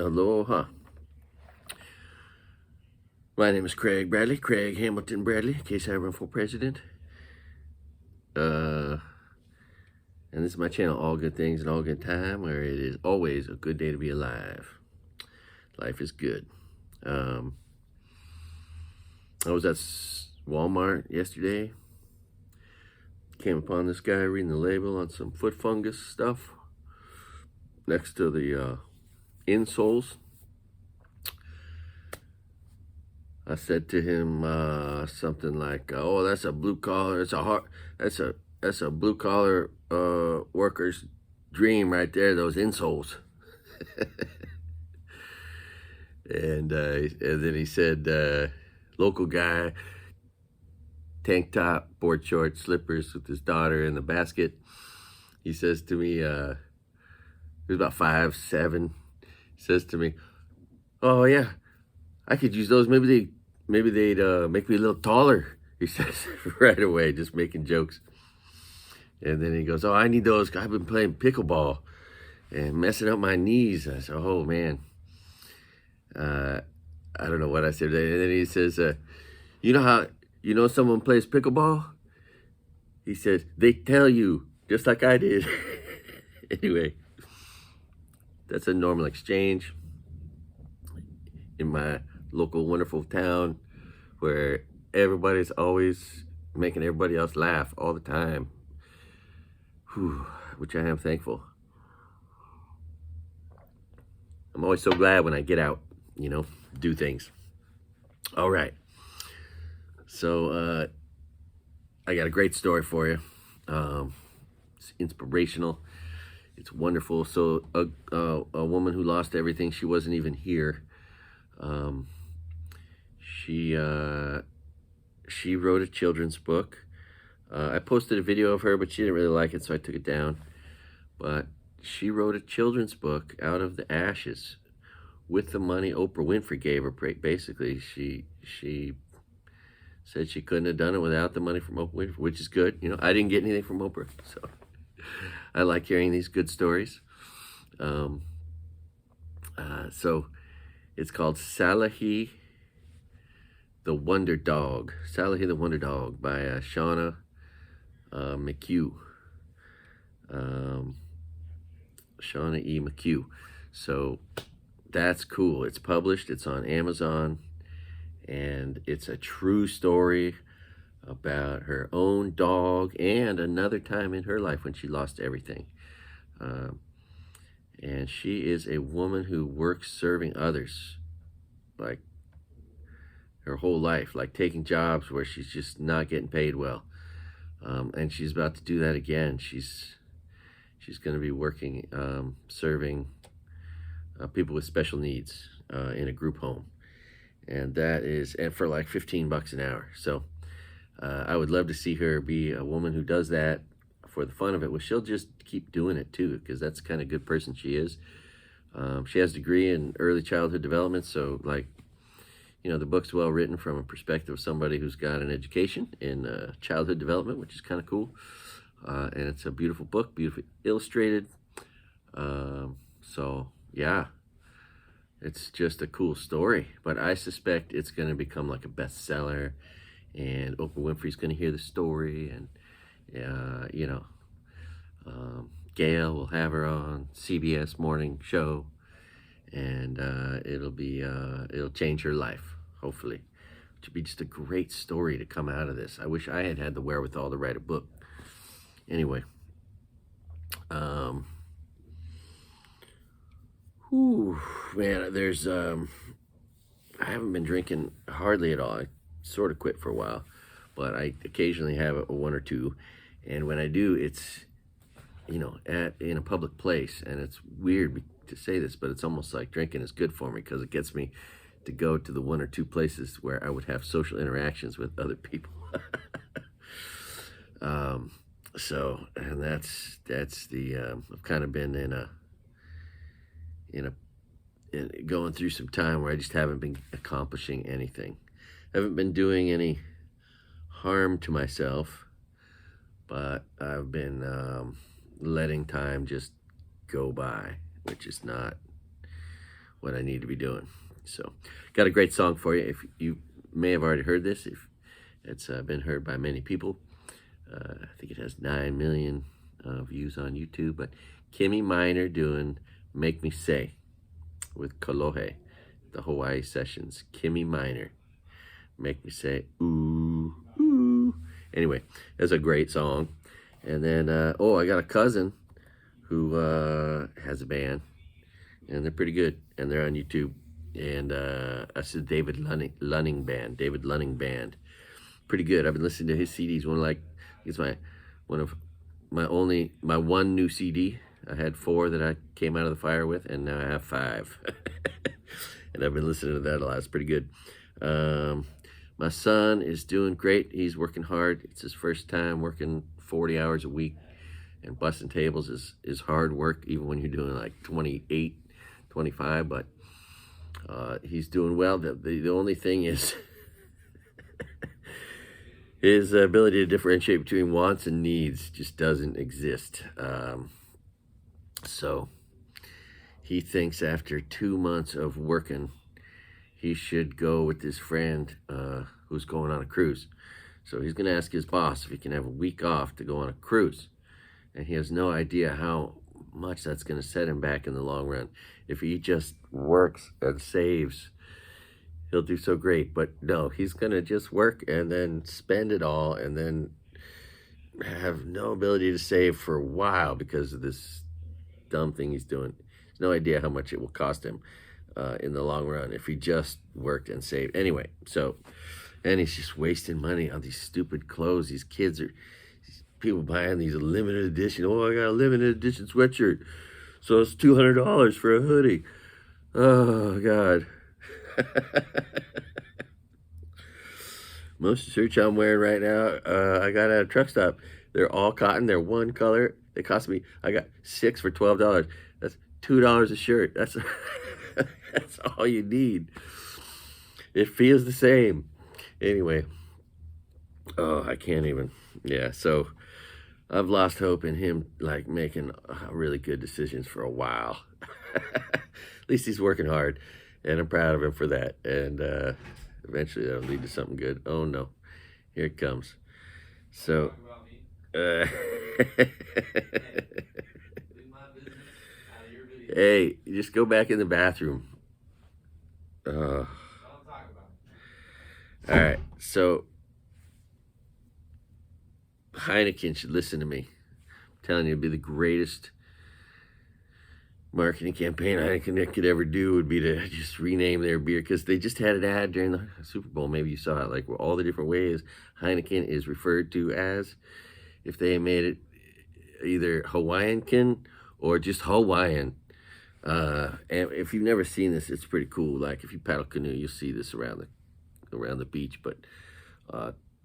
Aloha. My name is Craig-Bradley, Craig Hamilton Bradley, in case I run for president. And this is my channel, All Good Things and All Good Time, where it is always a good day to be alive. Life is good. I was at Walmart yesterday. Came upon this guy reading the label on some foot fungus stuff next to the insoles. I said to him something like, "Oh, that's a blue collar. That's a blue collar worker's dream right there. Those insoles." and then he said, "Local guy, tank top, board shorts, slippers with his daughter in the basket." He says to me, he was about 5'7". He says to me, "Oh yeah, I could use those. Maybe they'd make me a little taller." He says right away, just making jokes. And then he goes, "Oh, I need those. I've been playing pickleball and messing up my knees." I said, "Oh man." I don't know what I said. And then he says, "You know someone plays pickleball?" He says, "They tell you, just like I did." Anyway, that's a normal exchange in my local wonderful town, where everybody's always making everybody else laugh all the time. Whew, which I am thankful. I'm always so glad when I get out, do things. All right. So I got a great story for you. It's inspirational. It's wonderful. So a woman who lost everything, she wasn't even here. She wrote a children's book. I posted a video of her, but she didn't really like it, so I took it down. But she wrote a children's book out of the ashes with the money Oprah Winfrey gave her. Basically, she said she couldn't have done it without the money from Oprah Winfrey, which is good. I didn't get anything from Oprah, so I like hearing these good stories. So it's called Salahi the Wonder Dog. Salahi the Wonder Dog by Shauna McHugh. Shauna E. McHugh. So that's cool. It's published. It's on Amazon. And it's a true story about her own dog and another time in her life when she lost everything. And she is a woman who works serving others, like her whole life, like taking jobs where she's just not getting paid well. And she's about to do that again. She's going to be working, serving people with special needs in a group home. And for like $15 an hour. So I would love to see her be a woman who does that for the fun of it. Well, she'll just keep doing it too, because that's the kind of good person she is. She has a degree in early childhood development, so the book's well written from a perspective of somebody who's got an education in childhood development, which is kind of cool. And it's a beautiful book, beautifully illustrated. So yeah, it's just a cool story. But I suspect it's going to become like a bestseller, and Oprah Winfrey's going to hear the story, and Gail will have her on CBS morning show, and it'll change her life, hopefully. It should be just a great story to come out of this. I wish I had the wherewithal to write a book. Anyway, man, there's I haven't been drinking hardly at all. I sort of quit for a while, but I occasionally have a one or two, and when I do, it's in a public place. And it's weird to say this, but it's almost like drinking is good for me, because it gets me to go to the one or two places where I would have social interactions with other people. So, and that's the I've kind of been going through some time where I just haven't been accomplishing anything. I haven't been doing any harm to myself, but I've been letting time just go by, which is not what I need to be doing. So, got a great song for you. If you may have already heard this, if it's been heard by many people. I think it has 9 million views on YouTube. But Kimmy Minor doing "Make Me Say" with Kolohe, the Hawaii sessions. Kimmy Minor, "Make Me Say," ooh, ooh. Anyway, that's a great song. And then, I got a cousin who has a band, and they're pretty good, and they're on YouTube. And that's the David Lunning Band. Pretty good. I've been listening to his CDs. He's my one new CD. I had 4 that I came out of the fire with, and now I have 5. And I've been listening to that a lot. It's pretty good. My son is doing great. He's working hard. It's his first time working 40 hours a week, and busting tables is hard work, even when you're doing like 28, 25. But he's doing well. The only thing is his ability to differentiate between wants and needs just doesn't exist. So he thinks after 2 months of working, he should go with his friend who's going on a cruise. So he's going to ask his boss if he can have a week off to go on a cruise. And he has no idea how much that's going to set him back in the long run. If he just works and saves, he'll do so great. But no, he's going to just work and then spend it all, and then have no ability to save for a while because of this dumb thing he's doing. There's no idea how much it will cost him in the long run if he just worked and saved. Anyway, and he's just wasting money on these stupid clothes. These people buying these limited edition. Oh, I got a limited edition sweatshirt, so it's $200 for a hoodie. Oh, God. Most of the shirts I'm wearing right now, I got at a truck stop. They're all cotton. They're one color. They cost me, I got 6 for $12. That's $2 a shirt. That's that's all you need. It feels the same. Anyway, I can't even. Yeah, so I've lost hope in him making really good decisions for a while. At least he's working hard, and I'm proud of him for that. And eventually that'll lead to something good. Oh no, here it comes. So hey, just go back in the bathroom. All right, so Heineken should listen to me. I'm telling you, it'd be the greatest marketing campaign Heineken could ever do would be to just rename their beer, because they just had an ad during the Super Bowl. Maybe you saw it, all the different ways Heineken is referred to as, if they made it either Hawaiiankin or just Hawaiian. And if you've never seen this, it's pretty cool. If you paddle canoe, you'll see this around the beach. But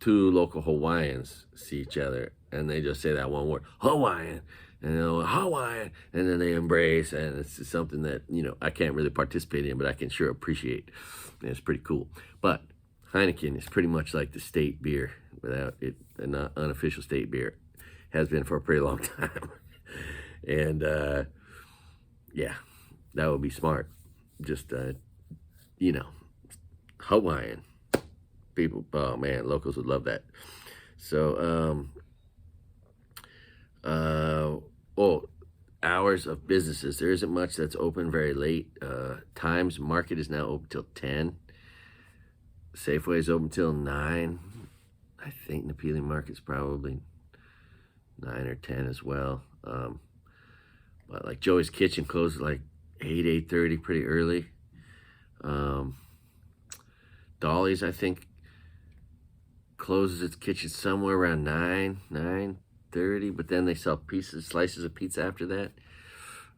2 local Hawaiians see each other, and they just say that one word, Hawaiian, and they'll Hawaiian, and then they embrace, and it's just something that I can't really participate in, but I can sure appreciate. And it's pretty cool. But Heineken is pretty much like the state beer, without it, an unofficial state beer. Has been for a pretty long time. And yeah, that would be smart. Just Hawaiian people. Oh man, locals would love that. So hours of businesses. There isn't much that's open very late. Times Market is now open till 10. Safeway is open till 9. I think Napili Market's probably 9 or 10 as well. But Joey's Kitchen closes 8, 8:30, pretty early. Dolly's, I think, closes its kitchen somewhere around 9:30, but then they sell slices of pizza after that.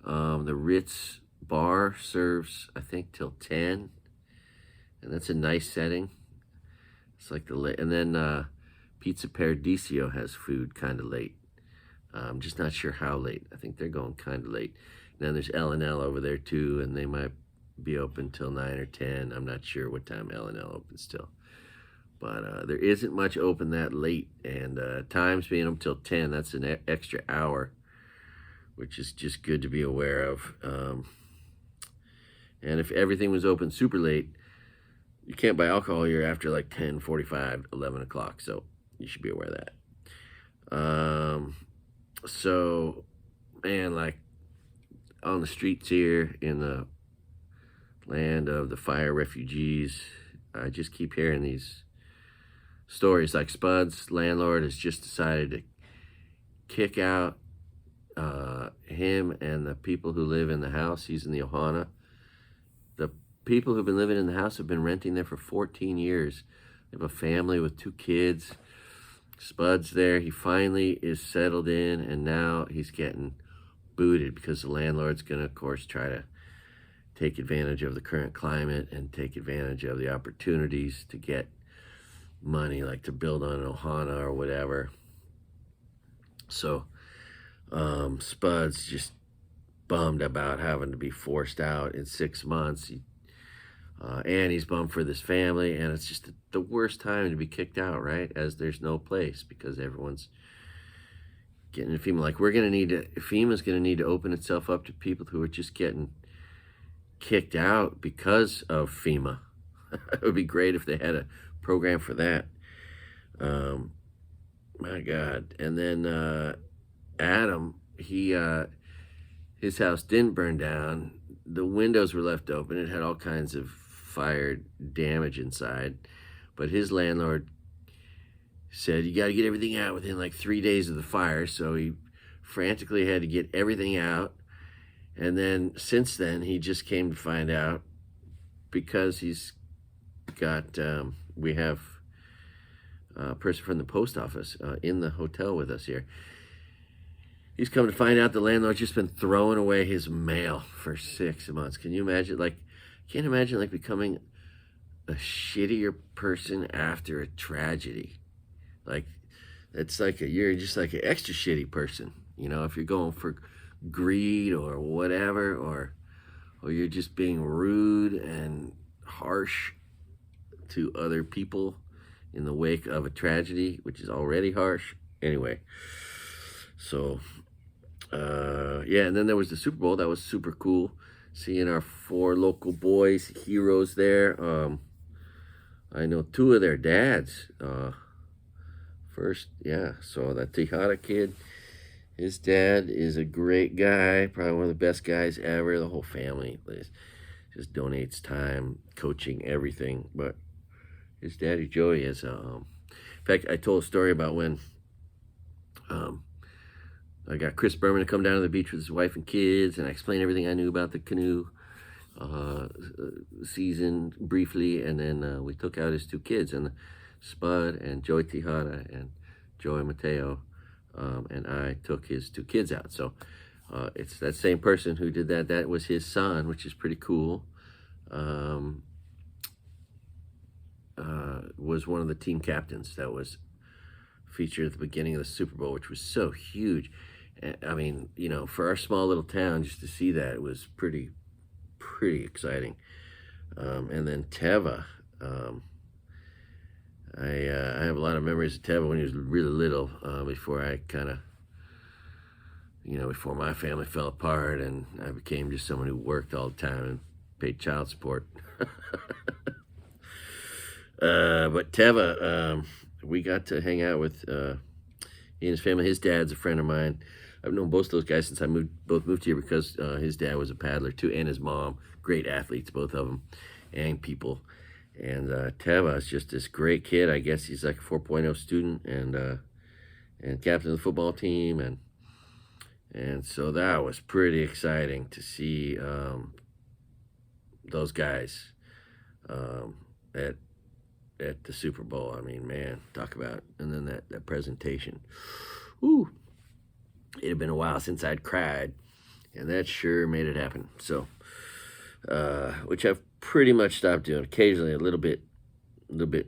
The Ritz bar serves, I think, till 10, and that's a nice setting. It's and then Pizza Paradiso has food kind of late. I'm just not sure how late. I think they're going kind of late. And then there's L&L over there too, and they might be open till 9 or 10. I'm not sure what time L&L opens till. But there isn't much open that late, and Times being open till 10, that's an extra hour, which is just good to be aware of. And if everything was open super late, you can't buy alcohol here after like 10:45, 11 o'clock. So you should be aware of that. So, man, like on the streets here in the land of the fire refugees, I just keep hearing these stories. Like Spud's landlord has just decided to kick out him and the people who live in the house. He's in the Ohana. The people who've been living in the house have been renting there for 14 years. They have a family with 2 kids. Spud's there. He finally is settled in, and now he's getting booted because the landlord's going to, of course, try to take advantage of the current climate and take advantage of the opportunities to get money, like to build on an Ohana or whatever. So Spud's just bummed about having to be forced out in 6 months. And he's bummed for this family, and it's just the worst time to be kicked out, right? As there's no place because everyone's getting a FEMA. Like FEMA's going to need to open itself up to people who are just getting kicked out because of FEMA. It would be great if they had a program for that. My God. And then Adam, his house didn't burn down. The windows were left open. It had all kinds of fire damage inside. But his landlord said, you got to get everything out within like 3 days of the fire. So he frantically had to get everything out. And then since then, he just came to find out, because he's got, we have a person from the post office in the hotel with us here. He's come to find out the landlord's just been throwing away his mail for 6 months. Can you imagine? Like, can't imagine like becoming a shittier person after a tragedy. Like, it's like you're just like an extra shitty person. You know, if you're going for greed or whatever, or you're just being rude and harsh to other people in the wake of a tragedy, which is already harsh. Anyway, so yeah, and then there was the Super Bowl. That was super cool, seeing our 4 local boys, heroes there. I know 2 of their dads. First, yeah, so that Tejada kid, his dad is a great guy, probably one of the best guys ever. The whole family just donates time, coaching, everything. But his daddy Joey is, in fact, I told a story about when I got Chris Berman to come down to the beach with his wife and kids, and I explained everything I knew about the canoe season briefly, and then we took out his 2 kids, and Spud and Joey Tejada and Joey Mateo, and I took his 2 kids out. So it's that same person who did that. That was his son, which is pretty cool. Was one of the team captains that was featured at the beginning of the Super Bowl, which was so huge. I mean, you know, for our small little town, just to see that, it was pretty exciting. And then Teva, I have a lot of memories of Teva when he was really little, before I kind of, you know, before my family fell apart and I became just someone who worked all the time and paid child support. But Teva, we got to hang out with he and his family. His dad's a friend of mine. I've known both those guys since both moved here, because his dad was a paddler too, and his mom, great athletes, both of them, and people. And Teva is just this great kid. I guess he's like a 4.0 student, and captain of the football team, and so that was pretty exciting to see those guys at the Super Bowl. I mean, man, talk about it. And then that presentation. Woo! It had been a while since I'd cried, and that sure made it happen. So, which I've pretty much stopped doing. Occasionally a little bit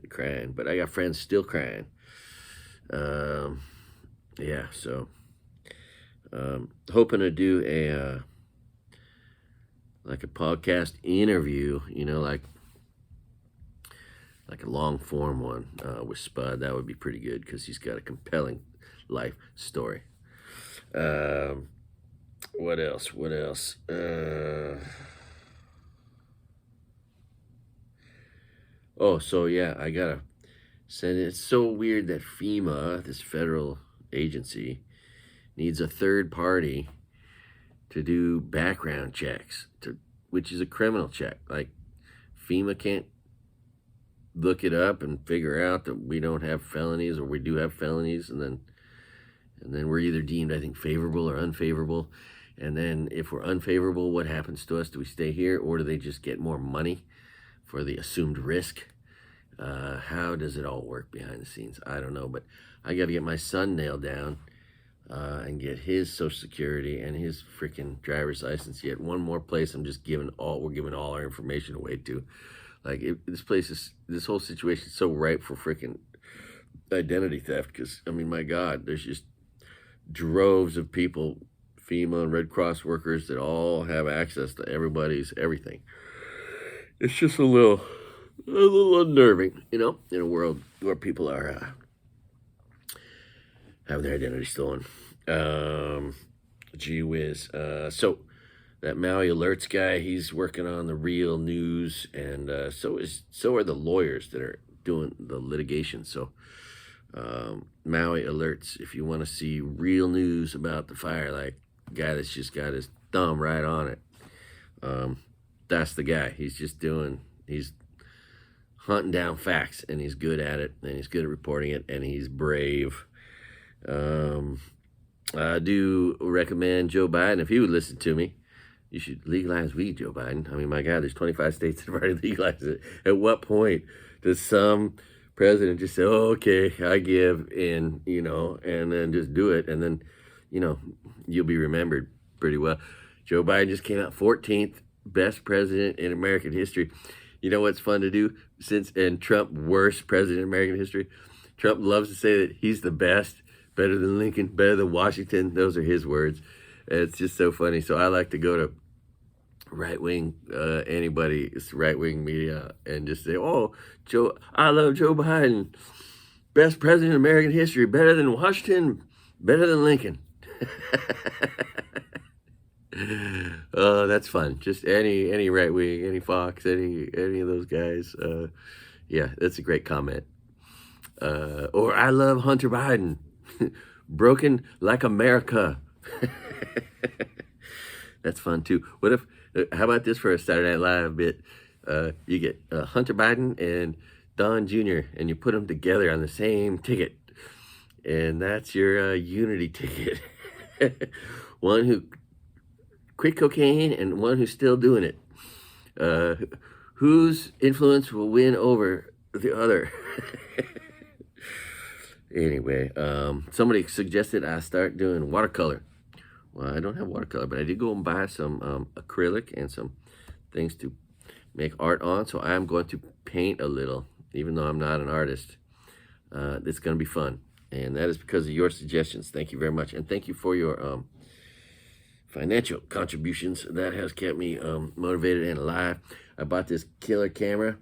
crying, but I got friends still crying. Yeah, so hoping to do a like a podcast interview, you know, like a long form one with Spud. That would be pretty good, because he's got a compelling life story. What else? Oh, so yeah, I gotta send it. It's so weird that FEMA, this federal agency, needs a third party to do background checks, which is a criminal check. Like FEMA can't look it up and figure out that we don't have felonies or we do have felonies, and then we're either deemed, I think, favorable or unfavorable. And then if we're unfavorable, what happens to us? Do we stay here, or do they just get more money for the assumed risk? How does it all work behind the scenes? I don't know, but I got to get my son nailed down and get his Social Security and his freaking driver's license. Yet one more place we're giving all our information away to. Like this whole situation is so ripe for freaking identity theft. Because I mean, my God, there's just droves of people, FEMA and Red Cross workers, that all have access to everybody's everything. It's just a little unnerving, in a world where people are having their identity stolen. Gee whiz. So that Maui alerts guy, he's working on the real news, and so are the lawyers that are doing the litigation. So Maui alerts, if you want to see real news about the fire, like guy that's just got his thumb right on it, that's the guy. He's hunting down facts, and he's good at it, and he's good at reporting it, and he's brave. I do recommend Joe Biden, if he would listen to me. You should legalize weed, Joe Biden. I mean, my God, there's 25 states that have already legalized it. At what point does some president just say, oh, okay, I give in, and then just do it, and then, you'll be remembered pretty well. Joe Biden just came out 14th best president in American history. You know what's fun to do? And Trump, worst president in American history. Trump loves to say that he's the best, better than Lincoln, better than Washington. Those are his words. It's just so funny. So I like to go to right-wing, anybody's right-wing media and just say, oh, I love Joe Biden. Best president in American history, better than Washington, better than Lincoln. That's fun. Just any right-wing, any Fox, any of those guys. Yeah, that's a great comment. Or I love Hunter Biden. Broken like America. That's fun too. What if, how about this for a Saturday Night Live bit? You get Hunter Biden and Don Jr. and you put them together on the same ticket. And that's your unity ticket. One who quit cocaine and one who's still doing it. Whose influence will win over the other? Anyway, somebody suggested I start doing watercolor. Well, I don't have watercolor, but I did go and buy some acrylic and some things to make art on. So I'm going to paint a little, even though I'm not an artist. It's going to be fun. And that is because of your suggestions. Thank you very much. And thank you for your financial contributions. That has kept me motivated and alive. I bought this killer camera,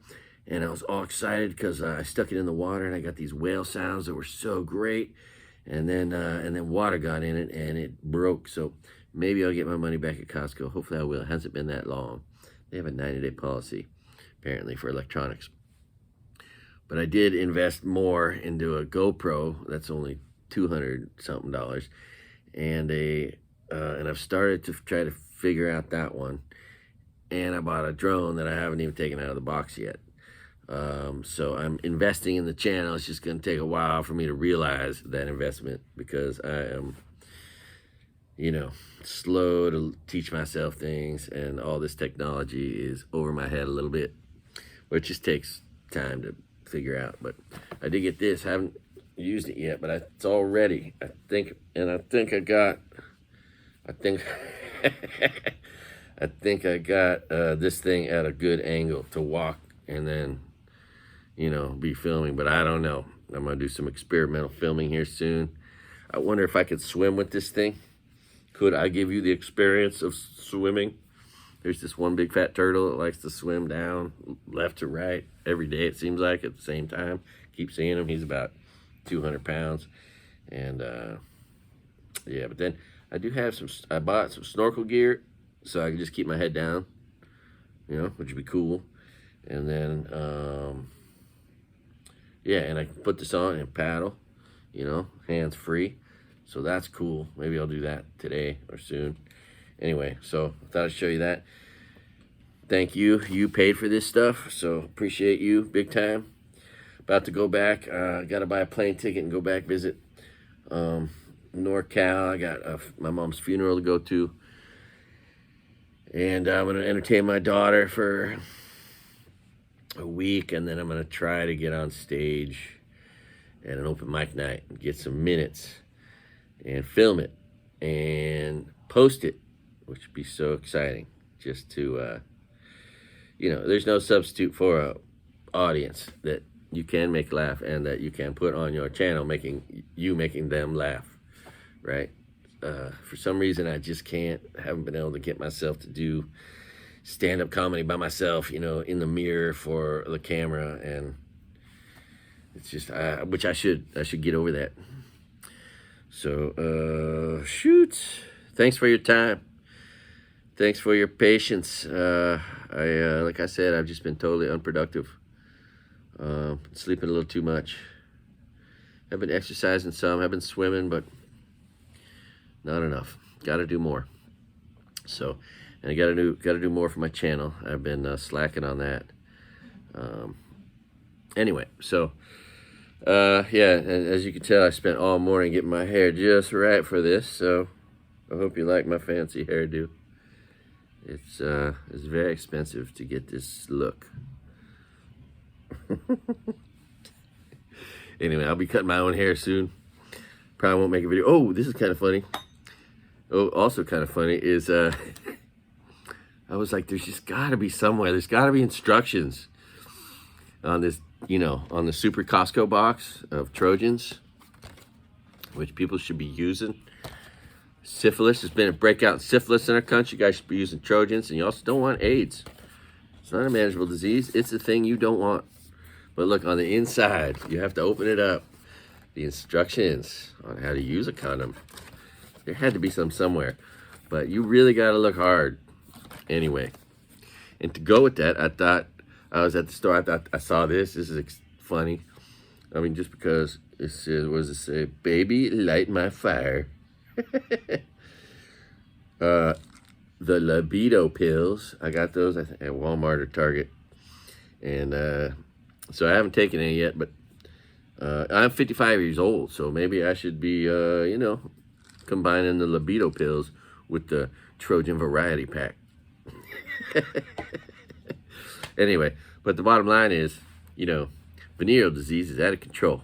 and I was all excited because I stuck it in the water, and I got these whale sounds that were so great. And then water got in it, and it broke. So maybe I'll get my money back at Costco. Hopefully I will. It hasn't been that long. They have a 90-day policy, apparently, for electronics. But I did invest more into a GoPro. That's only $200-something, and I've started to try to figure out that one. And I bought a drone that I haven't even taken out of the box yet. So I'm investing in the channel. It's just going to take a while for me to realize that investment because I am, slow to teach myself things, and all this technology is over my head a little bit, which just takes time to figure out. But I did get this. I haven't used it yet, but it's all ready. I think I got this thing at a good angle to walk and then be filming, but I don't know. I'm going to do some experimental filming here soon. I wonder if I could swim with this thing. Could I give you the experience of swimming? There's this one big fat turtle that likes to swim down left to right every day, it seems like, at the same time. Keep seeing him. He's about 200 pounds. And, yeah, but then I bought some snorkel gear so I can just keep my head down, which would be cool. And then, Yeah, and I can put this on and paddle, hands free. So that's cool. Maybe I'll do that today or soon. Anyway, so I thought I'd show you that. Thank you. You paid for this stuff, so appreciate you big time. About to go back. Got to buy a plane ticket and go back visit NorCal. I got my mom's funeral to go to. And I'm going to entertain my daughter for a week, and then I'm going to try to get on stage at an open mic night and get some minutes and film it and post it, which would be so exciting. Just to, there's no substitute for a audience that you can make laugh and that you can put on your channel, making them laugh, right? For some reason, I just haven't been able to get myself to do stand-up comedy by myself, in the mirror for the camera, and it's just, which I should get over that. So, shoot. Thanks for your time. Thanks for your patience. Like I said, I've just been totally unproductive. Sleeping a little too much. I've been exercising some. I've been swimming, but not enough. Got to do more. So, and I got to do more for my channel. I've been slacking on that. Anyway, so yeah, and as you can tell, I spent all morning getting my hair just right for this. So I hope you like my fancy hairdo. It's very expensive to get this look. Anyway, I'll be cutting my own hair soon. Probably won't make a video. Oh, this is kind of funny. Oh, also kind of funny is I was like, there's just got to be somewhere. There's got to be instructions on this, on the Super Costco box of Trojans, which people should be using. Syphilis, there's been a breakout in syphilis in our country. You guys should be using Trojans, and you also don't want AIDS. It's not a manageable disease. It's the thing you don't want. But look, on the inside, you have to open it up. The instructions on how to use a condom. There had to be some somewhere, but you really got to look hard. Anyway, and to go with that, I thought, I was at the store, I thought I saw this. This is funny. I mean, just because it says, what does it say? Baby, light my fire. The libido pills, I got those, I think, at Walmart or Target. And so I haven't taken any yet, but I'm 55 years old, so maybe I should be, combining the libido pills with the Trojan variety pack. Anyway, but the bottom line is, venereal disease is out of control.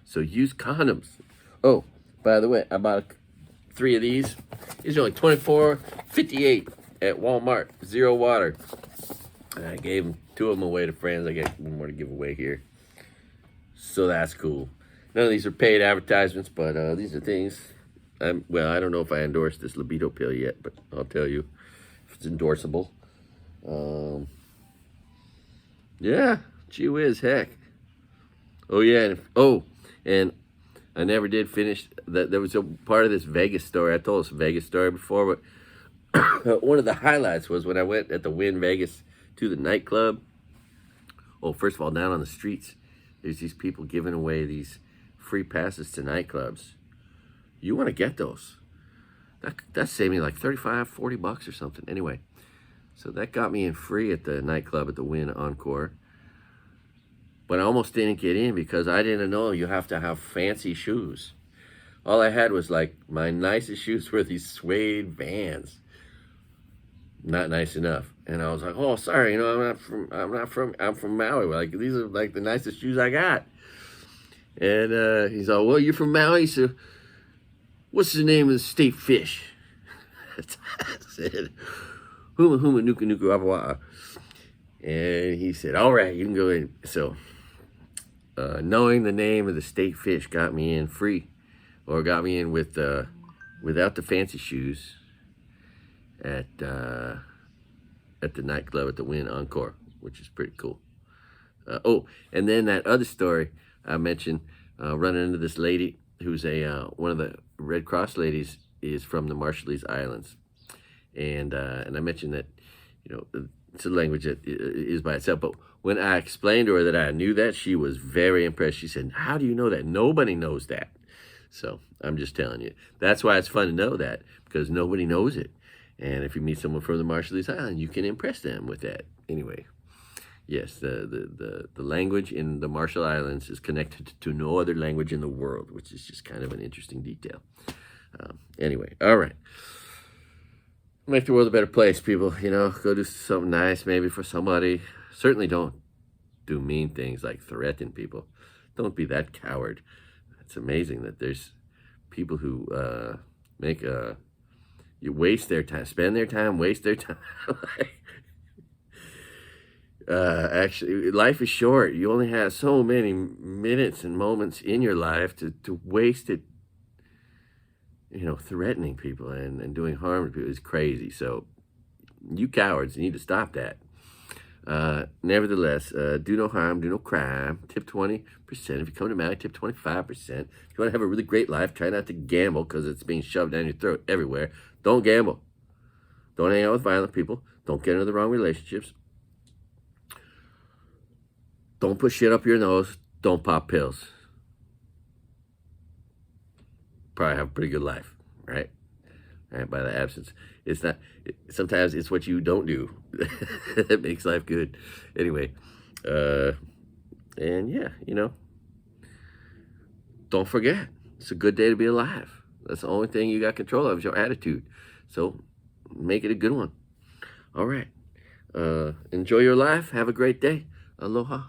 So use condoms. Oh, by the way, I bought 3 of these. These are only $24.58 at Walmart. Zero water. And I gave 2 of them away to friends. I got 1 more to give away here. So that's cool. None of these are paid advertisements, but these are things. Well, I don't know if I endorse this libido pill yet, but I'll tell you if it's endorsable. Yeah, gee whiz, heck. Oh yeah, and I never did finish that. There was a part of this Vegas story. I told this Vegas story before, but one of the highlights was when I went at the Wynn Vegas to the nightclub. Oh, first of all, down on the streets, there's these people giving away these free passes to nightclubs. You want to get those. That saved me like $35, $40 or something. Anyway, so that got me in free at the nightclub at the Wynn Encore. But I almost didn't get in because I didn't know you have to have fancy shoes. All I had was like, my nicest shoes were these suede Vans. Not nice enough. And I was like, oh, sorry, I'm from Maui. Like, these are like the nicest shoes I got. And he's all, well, you're from Maui, so what's the name of the state fish? I said, huma huma nuku nuku apawa'a. And he said, all right, you can go in. So knowing the name of the state fish got me in free, or got me in with without the fancy shoes at the nightclub at the Wynn Encore, which is pretty cool. Oh, and then that other story I mentioned, running into this lady who's one of the Red Cross ladies, is from the Marshallese Islands, and I mentioned that it's a language that is by itself. But when I explained to her that I knew that, she was very impressed. She said, "How do you know that? Nobody knows that." So I'm just telling you. That's why it's fun to know that, because nobody knows it. And if you meet someone from the Marshallese Islands, you can impress them with that. Anyway, yes, the language in the Marshall Islands is connected to no other language in the world, which is just kind of an interesting detail. Anyway, all right. Make the world a better place, people. You know, go do something nice maybe for somebody. Certainly don't do mean things like threaten people. Don't be that coward. It's amazing that there's people who you waste their time, spend their time, waste their time. Actually, life is short. You only have so many minutes and moments in your life to waste it, you know, threatening people and doing harm to people is crazy. So you cowards need to stop that. Nevertheless, do no harm, do no crime. Tip 20%. If you come to Maui, tip 25%. If you want to have a really great life, try not to gamble because it's being shoved down your throat everywhere. Don't gamble. Don't hang out with violent people. Don't get into the wrong relationships. Don't put shit up your nose. Don't pop pills. Probably have a pretty good life, right? Right, by the absence. It's not, sometimes it's what you don't do that makes life good. Anyway, and yeah, you know, don't forget, it's a good day to be alive. That's the only thing you got control of is your attitude. So make it a good one. All right. Enjoy your life. Have a great day. Aloha.